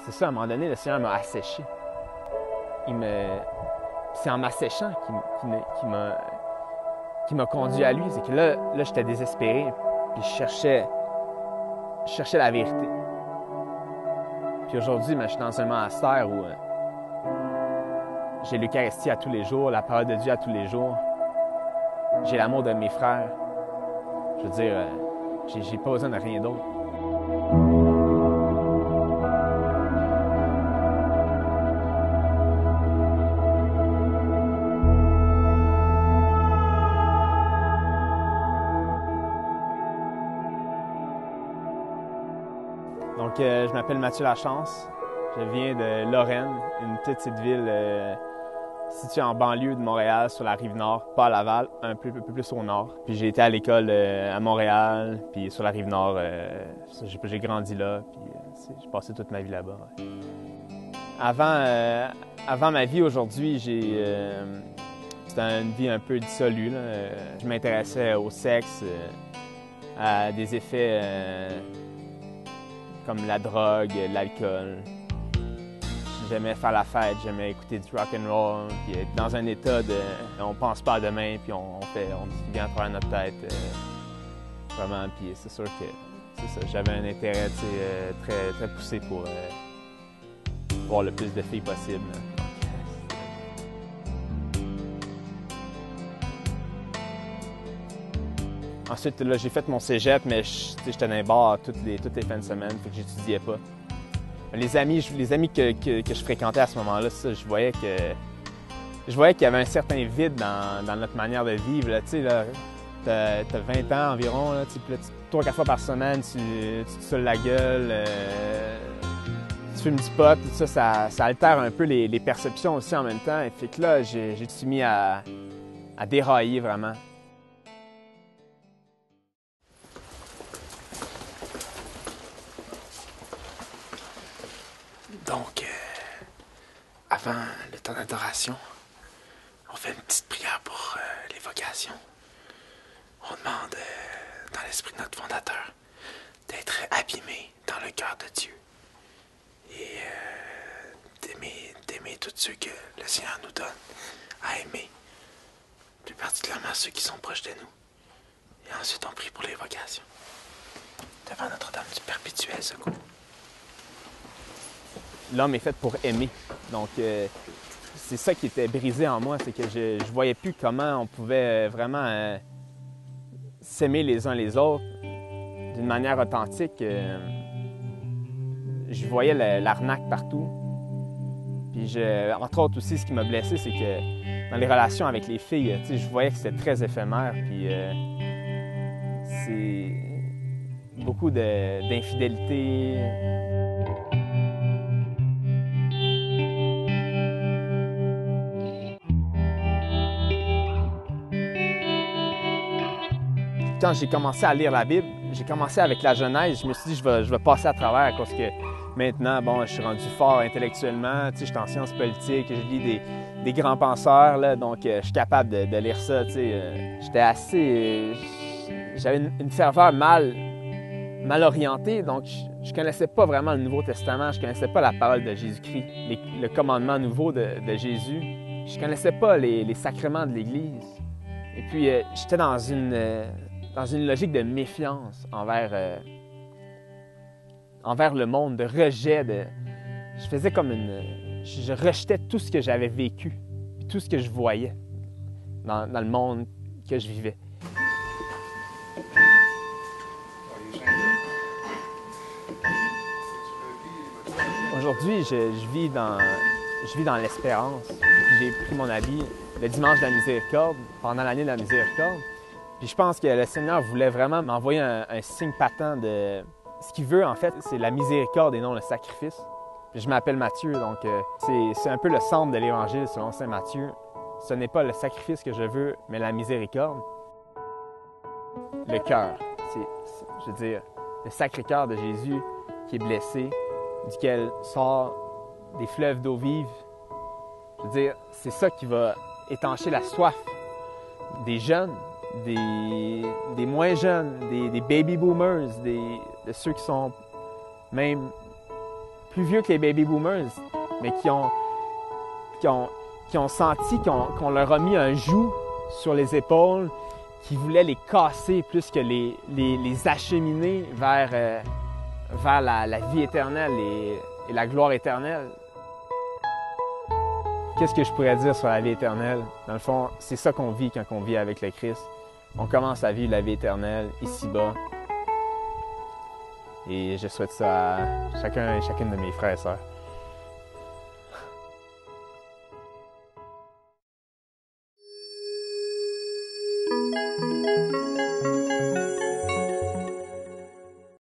c'est ça, à un moment donné, le Seigneur m'a asséché. C'est en m'asséchant qui m'a conduit à lui. C'est que là j'étais désespéré, puis je cherchais la vérité. Puis aujourd'hui, je suis dans un monastère où j'ai l'Eucharistie à tous les jours, la parole de Dieu à tous les jours. J'ai l'amour de mes frères. Je veux dire, j'ai pas besoin de rien d'autre. Donc, je m'appelle Mathieu Lachance. Je viens de Lorraine, une petite ville située en banlieue de Montréal, sur la rive nord, pas à Laval, un peu plus au nord. Puis j'ai été à l'école à Montréal, puis sur la rive nord, j'ai grandi là, puis j'ai passé toute ma vie là-bas. Ouais. Avant ma vie aujourd'hui, c'était une vie un peu dissolue, là. Je m'intéressais au sexe, à des effets comme la drogue, l'alcool. J'aimais faire la fête, j'aimais écouter du rock and roll, puis être dans un état de on pense pas à demain, puis on dit ce qui vient à travers notre tête. Vraiment, puis c'est sûr que c'est ça, j'avais un intérêt très poussé pour voir le plus de filles possible. Ensuite, là, j'ai fait mon cégep, mais j'étais dans les bars toutes les fins de semaine, fait que j'étudiais pas. Les amis que je fréquentais à ce moment-là, je voyais qu'il y avait un certain vide dans notre manière de vivre. Là, t'as 20 ans environ, là, puis là, 3-4 fois par semaine, tu te saoules la gueule, tu fumes du pot, tout ça altère un peu les perceptions aussi en même temps. Et fait que là, j'ai suis mis à dérailler vraiment. Donc, avant le temps d'adoration, on fait une petite prière pour les vocations. On demande, dans l'esprit de notre fondateur, d'être abîmé dans le cœur de Dieu et d'aimer tous ceux que le Seigneur nous donne à aimer, plus particulièrement ceux qui sont proches de nous. Et ensuite, on prie pour les vocations. Devant Notre-Dame du Perpétuel Secours. L'homme est fait pour aimer. Donc, c'est ça qui était brisé en moi, c'est que je voyais plus comment on pouvait vraiment s'aimer les uns les autres d'une manière authentique. Je voyais l'arnaque partout. Puis, entre autres aussi, ce qui m'a blessé, c'est que dans les relations avec les filles, je voyais que c'était très éphémère. Puis, c'est beaucoup d'infidélité. Quand j'ai commencé à lire la Bible, j'ai commencé avec la Genèse. Je me suis dit, je vais passer à travers parce que maintenant, je suis rendu fort intellectuellement. Je suis en sciences politiques, je lis des grands penseurs, là, donc je suis capable de lire ça. J'étais assez... J'avais une ferveur mal orientée, donc je connaissais pas vraiment le Nouveau Testament, je connaissais pas la parole de Jésus-Christ, le commandement nouveau de Jésus. Je connaissais pas les sacrements de l'Église. Et puis, j'étais dans une logique de méfiance envers le monde, de rejet. Je faisais comme je rejetais tout ce que j'avais vécu, tout ce que je voyais dans le monde que je vivais. Aujourd'hui, je vis dans l'espérance. J'ai pris mon habit le dimanche de la miséricorde, pendant l'année de la miséricorde. Puis je pense que le Seigneur voulait vraiment m'envoyer un signe patent de... Ce qu'il veut, en fait, c'est la miséricorde et non le sacrifice. Puis je m'appelle Mathieu, donc c'est un peu le centre de l'Évangile selon saint Matthieu. Ce n'est pas le sacrifice que je veux, mais la miséricorde. Le cœur, je veux dire, le Sacré-Cœur de Jésus qui est blessé, duquel sort des fleuves d'eau vive. Je veux dire, c'est ça qui va étancher la soif des jeunes, des moins jeunes, des baby boomers, de ceux qui sont même plus vieux que les baby boomers, mais qui ont senti qu'on leur a mis un joug sur les épaules, qui voulaient les casser plus que les acheminer vers la vie éternelle et la gloire éternelle. Qu'est-ce que je pourrais dire sur la vie éternelle? Dans le fond, c'est ça qu'on vit quand on vit avec le Christ. On commence à vivre la vie éternelle ici-bas. Et je souhaite ça à chacun et chacune de mes frères et sœurs.